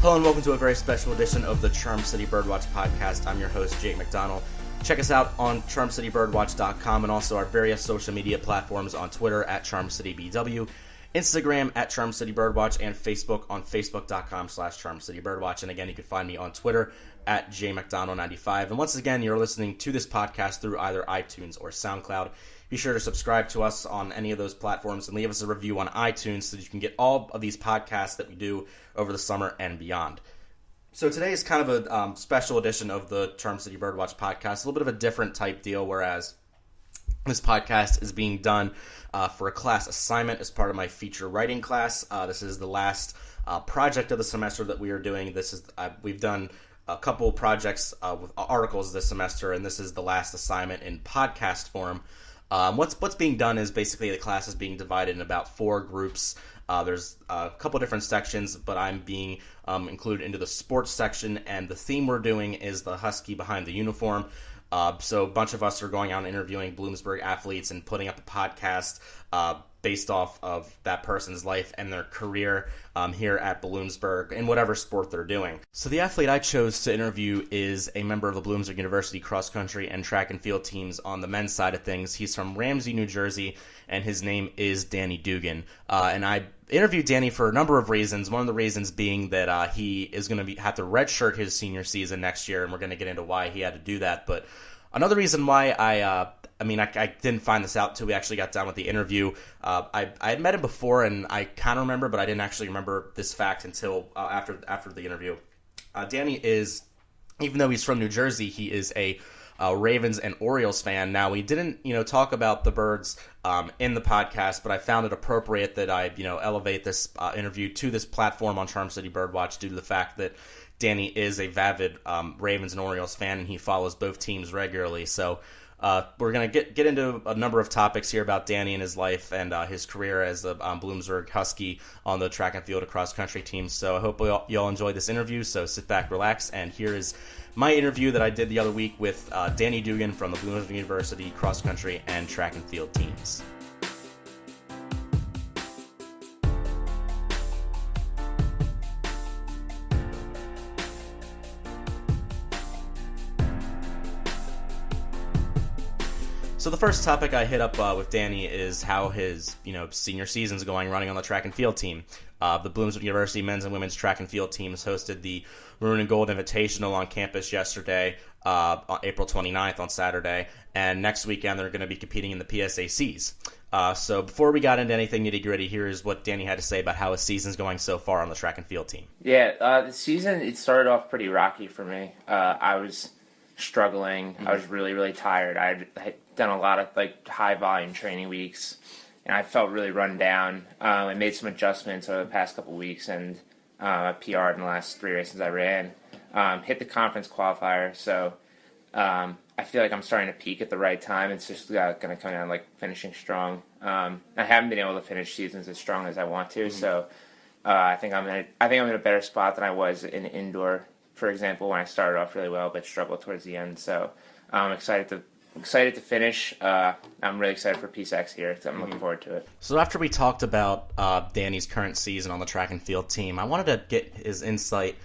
Hello and welcome to a very special edition of the Charm City Birdwatch podcast. I'm your host, Jake McDonnell. Check us out on charmcitybirdwatch.com and also our various social media platforms on Twitter at CharmCityBW, Instagram at CharmCityBirdwatch, and Facebook on facebook.com/CharmCityBirdwatch. And again, you can find me on Twitter at JMcDonnell95. And once again, you're listening to this podcast through either iTunes or SoundCloud. Be sure to subscribe to us on any of those platforms and leave us a review on iTunes so that you can get all of these podcasts that we do over the summer and beyond. So today is kind of a special edition of the Charm City Birdwatch podcast, a little bit of a different type deal, whereas this podcast is being done for a class assignment as part of my feature writing class. This is the last project of the semester that we are doing. We've done a couple projects with articles this semester, and this is the last assignment in podcast form. What's being done is basically the class is being divided in about 4 groups. There's a couple different sections, but I'm being included into the sports section, and the theme we're doing is the Husky behind the uniform. So a bunch of us are going out and interviewing Bloomsburg athletes and putting up a podcast based off of that person's life and their career here at Bloomsburg in whatever sport they're doing. So the athlete I chose to interview is a member of the Bloomsburg University cross country and track and field teams on the men's side of things. He's from Ramsey, New Jersey, and his name is Danny Dugan. And I interviewed Danny for a number of reasons. One of the reasons being that he is going to have to redshirt his senior season next year, and we're going to get into why he had to do that. But another reason why I didn't find this out until we actually got done with the interview. I had met him before, and I kind of remember, but I didn't actually remember this fact until after the interview. Danny is, even though he's from New Jersey, he is a Ravens and Orioles fan. Now, we didn't, talk about the Birds in the podcast, but I found it appropriate that I, elevate this interview to this platform on Charm City Birdwatch due to the fact that Danny is a avid Ravens and Orioles fan, and he follows both teams regularly. So we're going to get into a number of topics here about Danny and his life and his career as a Bloomsburg Husky on the track and field and cross country team. So I hope you all enjoyed this interview. So sit back, relax, and here is my interview that I did the other week with Danny Dugan from the Bloomsburg University cross country and track and field teams. So the first topic I hit up with Danny is how his senior season's going running on the track and field team. The Bloomsburg University men's and women's track and field teams hosted the Maroon and Gold Invitational on campus yesterday, on April 29th on Saturday, and next weekend they're going to be competing in the PSACs. So before we got into anything nitty-gritty, here is what Danny had to say about how his season's going so far on the track and field team. Yeah, the season, it started off pretty rocky for me. I was struggling. Mm-hmm. I was really, really tired. I had done a lot of high volume training weeks, and I felt really run down. I made some adjustments over the past couple weeks, and I PR'd in the last 3 races I ran. Hit the conference qualifier, so I feel like I'm starting to peak at the right time. It's just going to come down finishing strong. I haven't been able to finish seasons as strong as I want to, so I think I'm in a better spot than I was in indoor, for example, when I started off really well but struggled towards the end. So I'm excited to finish. I'm really excited for PSACs here. So I'm looking forward to it. So after we talked about Danny's current season on the track and field team, I wanted to get his insight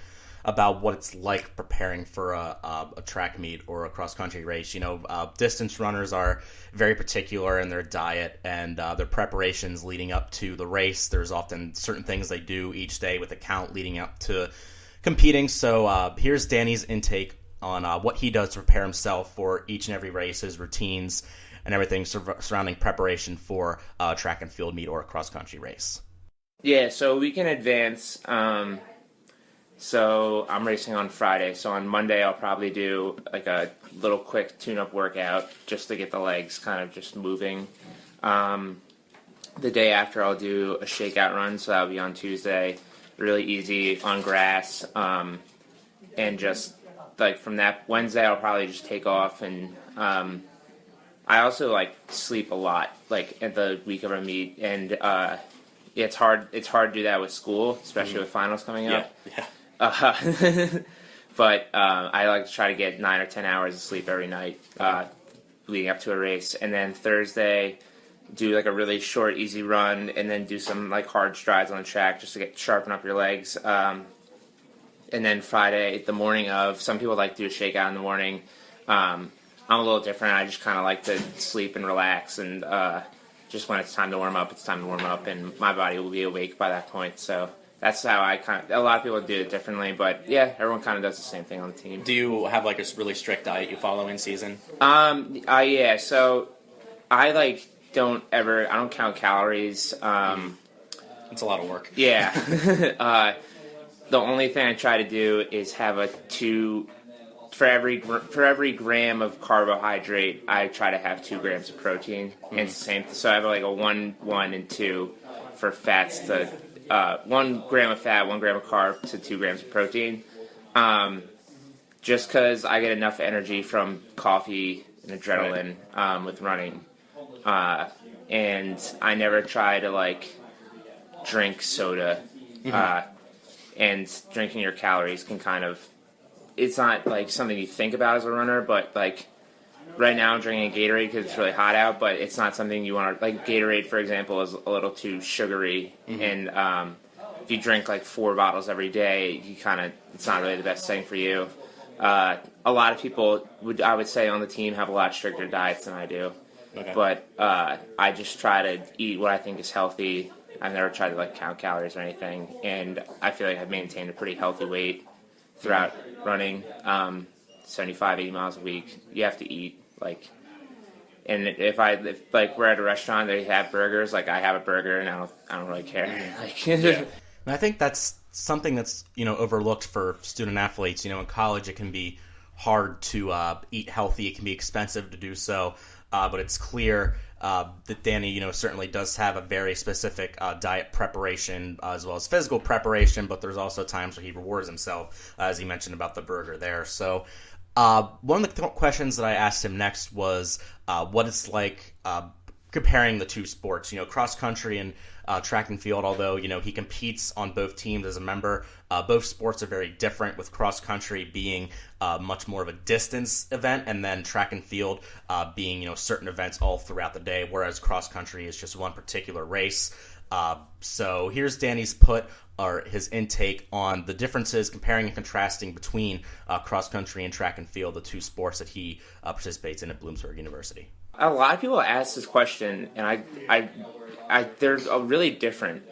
about what it's like preparing for a track meet or a cross-country race. Distance runners are very particular in their diet and their preparations leading up to the race. There's often certain things they do each day with a count leading up to competing. So here's Danny's intake on what he does to prepare himself for each and every race, his routines, and everything surrounding preparation for a track and field meet or a cross-country race. Yeah, so we can advance. So I'm racing on Friday. So on Monday, I'll probably do a little quick tune-up workout just to get the legs kind of just moving. The day after, I'll do a shakeout run. So that'll be on Tuesday. Really easy on grass. And just from that Wednesday, I'll probably just take off. And I also sleep a lot at the week of a meet. And it's hard to do that with school, especially with finals coming up. Yeah. But I like to try to get 9 or 10 hours of sleep every night leading up to a race. And then Thursday, do a really short, easy run, and then do some hard strides on the track just to sharpen up your legs. and then Friday, the morning of, some people like to do a shakeout in the morning. I'm a little different. I just kind of like to sleep and relax, and just when it's time to warm up, it's time to warm up, and my body will be awake by that point. So that's how a lot of people do it differently, but yeah, everyone kind of does the same thing on the team. Do you have like a really strict diet you follow in season? Yeah, so I don't count calories. It's a lot of work. Yeah. The only thing I try to do is have for every gram of carbohydrate, I try to have 2 grams of protein. And it's the same. So I have like a 1, and 2 for fats to 1 gram of fat, 1 gram of carb to 2 grams of protein. Just because I get enough energy from coffee and adrenaline with running. And I never try to drink soda. And drinking your calories can kind of, it's not something you think about as a runner, but right now I'm drinking a Gatorade because it's really hot out, but it's not something you want to, Gatorade, for example, is a little too sugary, and if you drink 4 bottles every day, it's not really the best thing for you. A lot of people I would say on the team have a lot stricter diets than I do. Okay. But I just try to eat what I think is healthy. I've never tried to count calories or anything, and I feel like I've maintained a pretty healthy weight throughout running. 75, 80 miles a week. You have to eat and if we're at a restaurant, they have burgers. I have a burger, and I don't really care. Yeah. And I think that's something that's overlooked for student athletes. In college it can be hard to eat healthy. It can be expensive to do so. But it's clear that Danny, certainly does have a very specific diet preparation as well as physical preparation, but there's also times where he rewards himself, as he mentioned about the burger there. So one of the questions that I asked him next was what it's like comparing the two sports, cross country and track and field. Although, he competes on both teams as a member, both sports are very different, with cross country being much more of a distance event, and then track and field being, certain events all throughout the day, whereas cross country is just one particular race. So here's Danny's his intake on the differences, comparing and contrasting between cross country and track and field, the two sports that he participates in at Bloomsburg University. A lot of people ask this question, and they're really different.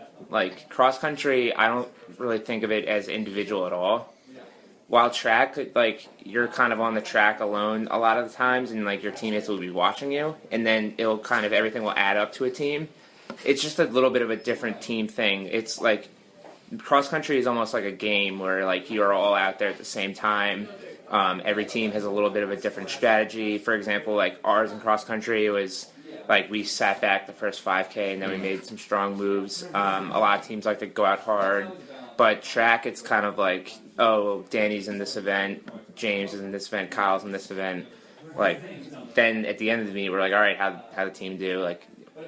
Cross country, I don't really think of it as individual at all. While track, you're kind of on the track alone a lot of the times, and your teammates will be watching you, and then it'll everything will add up to a team. It's just a little bit of a different team thing. It's cross country is almost like a game where you're all out there at the same time. Every team has a little bit of a different strategy. For example, ours in cross country, it was we sat back the first 5K and then we made some strong moves. A lot of teams like to go out hard, but track, it's kind of oh, Danny's in this event, James is in this event, Kyle's in this event. Then at the end of the meet, we're all right, how the team do?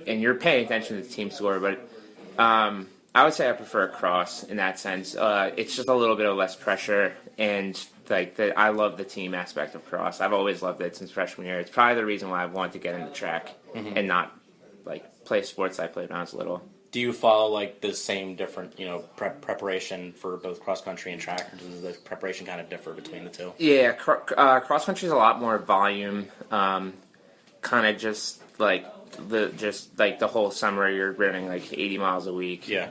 And you're paying attention to the team score, but I would say I prefer cross in that sense. It's just a little bit of less pressure, and I love the team aspect of cross. I've always loved it since freshman year. It's probably the reason why I wanted to get into track and not play sports I played when I was little. Do you follow the same different preparation for both cross country and track, or does the preparation kind of differ between the two? Yeah, cross country is a lot more volume. Kind of just the whole summer you're running 80 miles a week. Yeah,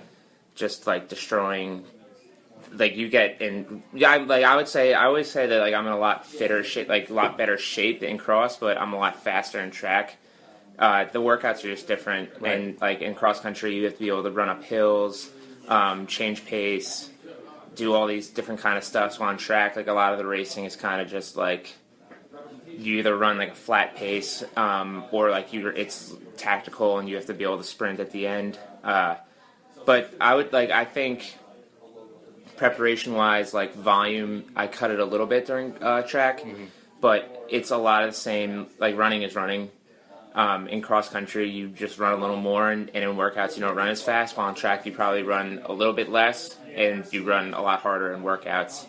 just destroying. You get in, I always say that I'm in a lot fitter shape, a lot better shape in cross, but I'm a lot faster in track. The workouts are just different, right. And in cross country you have to be able to run up hills, change pace, do all these different kind of stuff. While on track, a lot of the racing is kind of just you either run a flat pace, or it's tactical and you have to be able to sprint at the end. But I think preparation-wise, volume, I cut it a little bit during track, but it's a lot of the same. Running is running. In cross-country, you just run a little more, and in workouts, you don't run as fast. While on track, you probably run a little bit less, and you run a lot harder in workouts.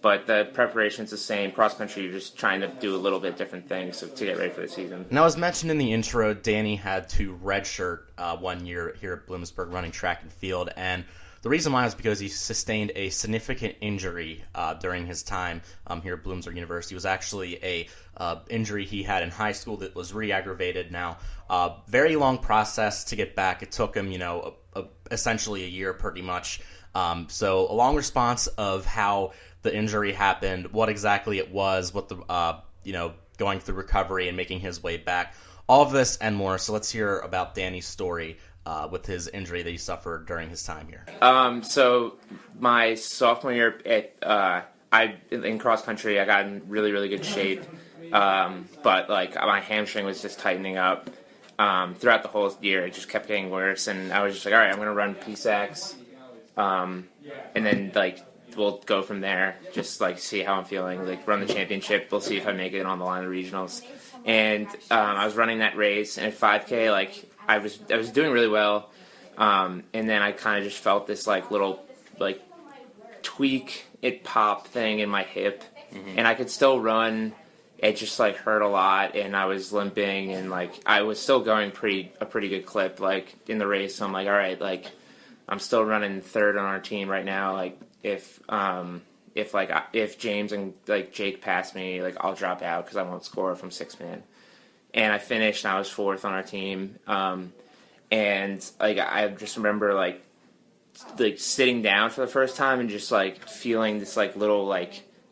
But the preparation's the same. Cross-country, you're just trying to do a little bit different things to get ready for the season. Now, as mentioned in the intro, Danny had to redshirt 1 year here at Bloomsburg running track and field, and The reason why is because he sustained a significant injury during his time here at Bloomsburg University. It was actually a injury he had in high school that was re-aggravated. Now, very long process to get back. It took him, essentially a year pretty much. So a long response of how the injury happened, what exactly it was, what the, going through recovery and making his way back. All of this and more. So let's hear about Danny's story with his injury that he suffered during his time here. So my sophomore year in cross country, I got in really, really good shape. But my hamstring was just tightening up. Throughout the whole year, it just kept getting worse, and I was just like, all right, I'm going to run PSACs, and then we'll go from there, just see how I'm feeling, run the championship, we'll see if I make it on the line of regionals. And I was running that race, and at 5K, I was doing really well, and then I kind of just felt this little tweak, it pop thing in my hip, and I could still run. It just hurt a lot, and I was limping, and I was still going a pretty good clip in the race. So I'm all right, I'm still running third on our team right now. If James and Jake pass me, I'll drop out because I won't score from 6-man. And I finished, and I was fourth on our team. And I just remember sitting down for the first time and just feeling this little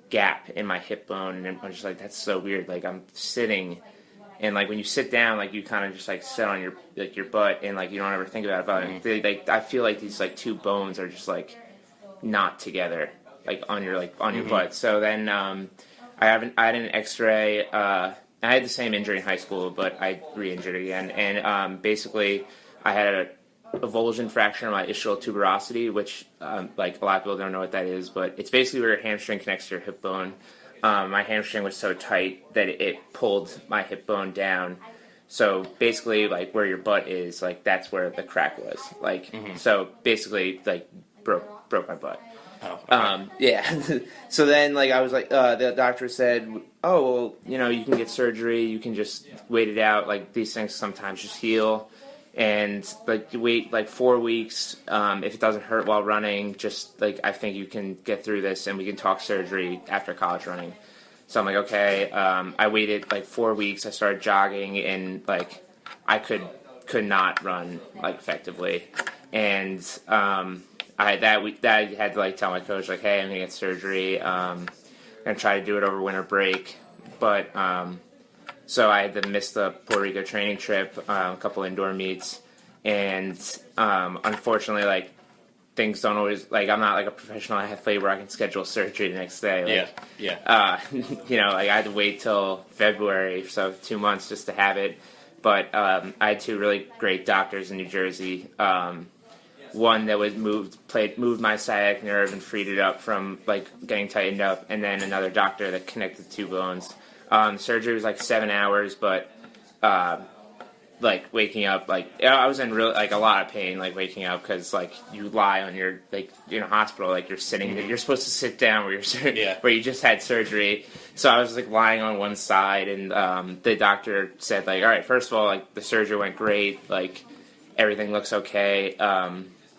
gap in my hip bone, and I'm just that's so weird. I'm sitting, and when you sit down, you kind of just sit on your your butt, and you don't ever think about it. I feel these two bones are just not together, on your your butt. So then I had an X-ray. I had the same injury in high school, but I re-injured again, and basically I had a avulsion fracture in my ischial tuberosity, which a lot of people don't know what that is, but it's basically where your hamstring connects to your hip bone. My hamstring was so tight that it pulled my hip bone down. So basically, where your butt is, that's where the crack was. So basically, broke my butt. Oh, okay. Yeah. So then, I was the doctor said, oh, well, you can get surgery, you can just wait it out. These things sometimes just heal. And wait 4 weeks. If it doesn't hurt while running, just I think you can get through this, and we can talk surgery after college running. So I'm okay. I waited 4 weeks. I started jogging, and I could not run effectively. And I had to tell my coach hey, I'm gonna get surgery. I'm gonna try to do it over winter break, but. So I had to miss the Puerto Rico training trip, a couple indoor meets, and unfortunately, things don't always I'm not a professional athlete where I can schedule surgery the next day. I had to wait till February, so 2 months just to have it. But I had two really great doctors in New Jersey. One that was moved my sciatic nerve and freed it up from getting tightened up, and then another doctor that connected the two bones. Surgery was 7 hours, but waking up, I was in really a lot of pain, waking up, because you lie on your in a hospital, you're sitting there. You're supposed to sit down where where you just had surgery. So I was lying on one side, and the doctor said all right, first of all, the surgery went great, everything looks okay.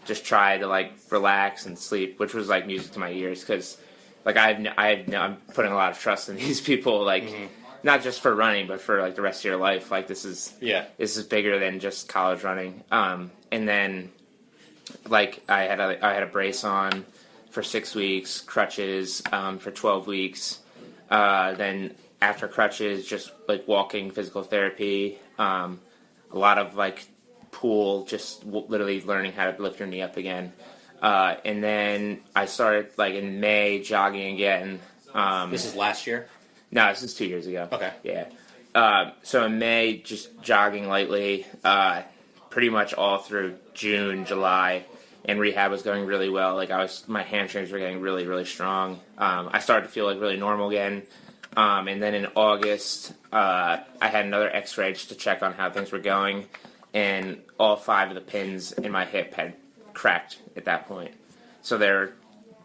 Just try to relax and sleep, which was music to my ears, because. I'm putting a lot of trust in these people, not just for running, but for the rest of your life. This is bigger than just college running. And then I had a brace on for 6 weeks, crutches for 12 weeks. Then after crutches, just walking, physical therapy, a lot of pool, just literally learning how to lift your knee up again. And then I started in May jogging again. This is last year? No, this is 2 years ago. Okay. Yeah. So in May, just jogging lightly, pretty much all through June, July, and rehab was going really well. My hamstrings were getting really, really strong. I started to feel really normal again. And then in August, I had another X-ray just to check on how things were going, and all 5 of the pins in my hip had cracked at that point. So they're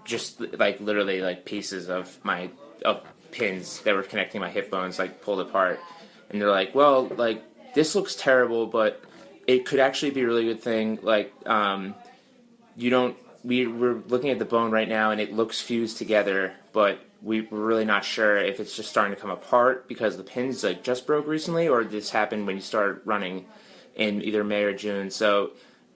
just literally pieces of pins that were connecting my hip bones pulled apart, and they're well, this looks terrible, but it could actually be a really good thing. You don't we're looking at the bone right now, and it looks fused together, but we're really not sure if it's just starting to come apart because the pins like just broke recently, or this happened when you started running in either May or June. So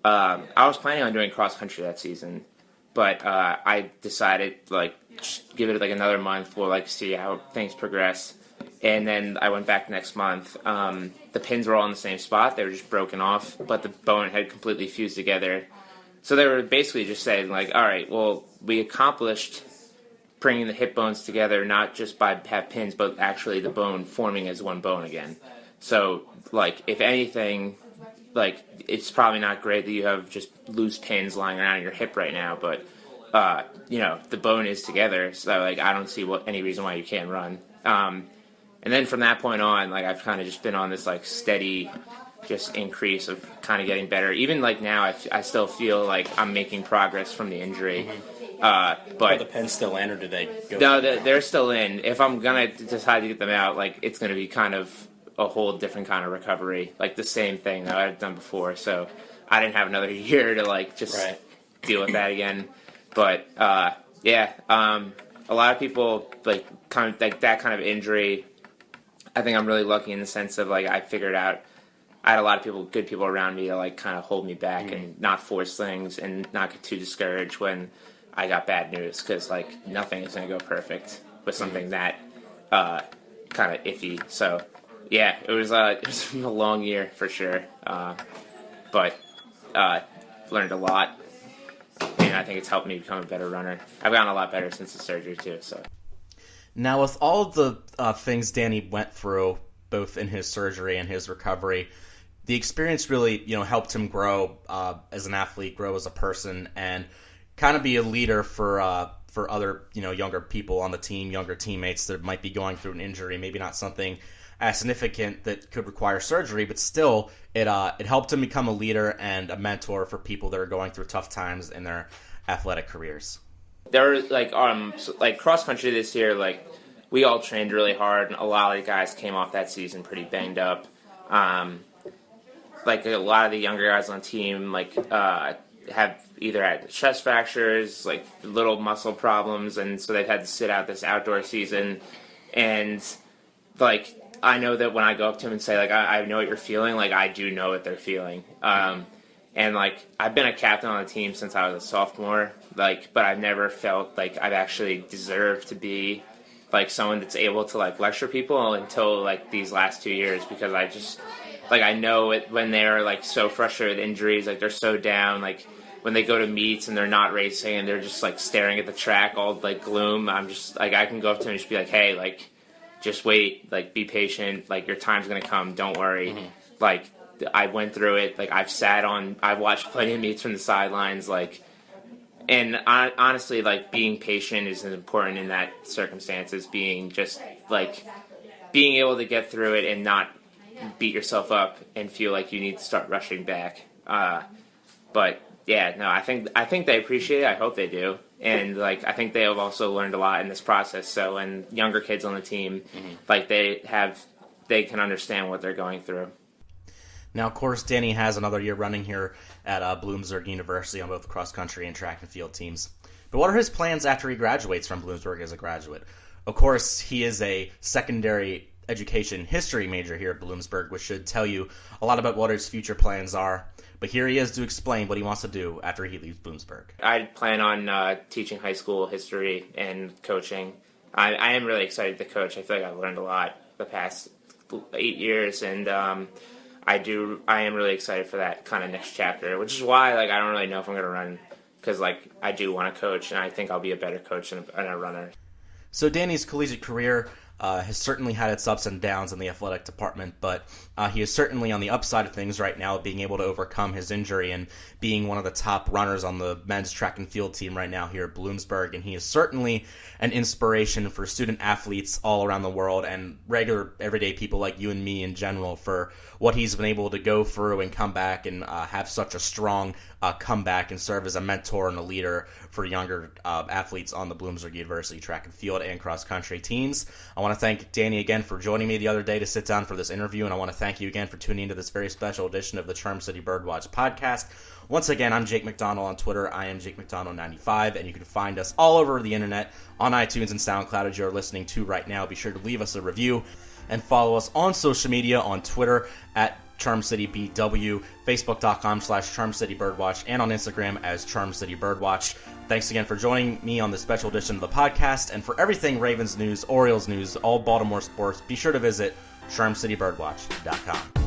I was planning on doing cross country that season, but I decided like just give it like another month. We'll like see how things progress. And then I went back next month. The pins were all in the same spot. They were just broken off, but the bone had completely fused together. So they were basically just saying, like, all right, well, we accomplished bringing the hip bones together, not just by have pins, but actually the bone forming as one bone again. So, like, if anything, like, it's probably not great that you have just loose pins lying around your hip right now, but, you know, the bone is together. So, like, I don't see any reason why you can't run. And then from that point on, like, I've kind of just been on this, like, steady just increase of kind of getting better. Even, like, now I still feel like I'm making progress from the injury. But are the pins still in, or do they go? No, they're still in. If I'm going to decide to get them out, like, it's going to be kind of a whole different kind of recovery. Like, the same thing that I've done before. So I didn't have another year to, like, just deal with that again. But, yeah, a lot of people, like, kind of like that kind of injury, I think I'm really lucky in the sense of, like, I figured out I had a lot of people, good people around me to, like, kind of hold me back and not force things and not get too discouraged when I got bad news, because, like, nothing is going to go perfect with something that kind of iffy. So, yeah, it was a long year for sure, but learned a lot, and I think it's helped me become a better runner. I've gotten a lot better since the surgery, too, so. Now, with all of the things Danny went through, both in his surgery and his recovery, the experience really, helped him grow as an athlete, grow as a person, and kind of be a leader for other, younger people on the team, younger teammates that might be going through an injury, maybe not something as significant that could require surgery, but still, it helped him become a leader and a mentor for people that are going through tough times in their athletic careers. There was like cross country this year, like we all trained really hard, and a lot of the guys came off that season pretty banged up. Like a lot of the younger guys on the team, like have either had chest fractures, like little muscle problems, and so they've had to sit out this outdoor season. And like I know that when I go up to them and say like I know what you're feeling, like I do know what they're feeling. And like I've been a captain on the team since I was a sophomore, like, but I've never felt like I've actually deserved to be like someone that's able to like lecture people until like these last 2 years, because I just like I know it when they're like so frustrated with injuries, like they're so down, like when they go to meets and they're not racing and they're just like staring at the track all like gloom. I'm just like I can go up to them and just be like, hey, like just wait, like be patient, like your time's gonna come, don't worry. Like I went through it, like I've watched plenty of meets from the sidelines, like, and honestly, like being patient is important in that circumstances, being just like being able to get through it and not beat yourself up and feel like you need to start rushing back. But yeah, no, I think they appreciate it. I hope they do. And like I think they have also learned a lot in this process. So when younger kids on the team, like they can understand what they're going through. Now, of course, Danny has another year running here at Bloomsburg University on both cross country and track and field teams. But what are his plans after he graduates from Bloomsburg as a graduate? Of course, he is a secondary education history major here at Bloomsburg, which should tell you a lot about what his future plans are. But here he is to explain what he wants to do after he leaves Bloomsburg. I plan on teaching high school history and coaching. I am really excited to coach. I feel like I've learned a lot the past 8 years, and I am really excited for that kind of next chapter, which is why like I don't really know if I'm going to run, because like I do want to coach, and I think I'll be a better coach and a runner. So Danny's collegiate career has certainly had its ups and downs in the athletic department, but he is certainly on the upside of things right now, being able to overcome his injury and being one of the top runners on the men's track and field team right now here at Bloomsburg. And he is certainly an inspiration for student athletes all around the world and regular everyday people like you and me in general for what he's been able to go through and come back and have such a strong comeback and serve as a mentor and a leader for younger athletes on the Bloomsburg University track and field and cross country teams. I want want to thank Danny again for joining me the other day to sit down for this interview, and I want to thank you again for tuning into this very special edition of the Charm City Birdwatch podcast. Once again, I'm Jake McDonnell on Twitter. I am Jake McDonnell95, and you can find us all over the internet on iTunes and SoundCloud as you're listening to right now. Be sure to leave us a review and follow us on social media on Twitter at CharmCityBW, Facebook.com/CharmCityBirdwatch, and on Instagram as CharmCityBirdwatch. Thanks again for joining me on this special edition of the podcast. And for everything Ravens news, Orioles news, all Baltimore sports, be sure to visit CharmCityBirdwatch.com.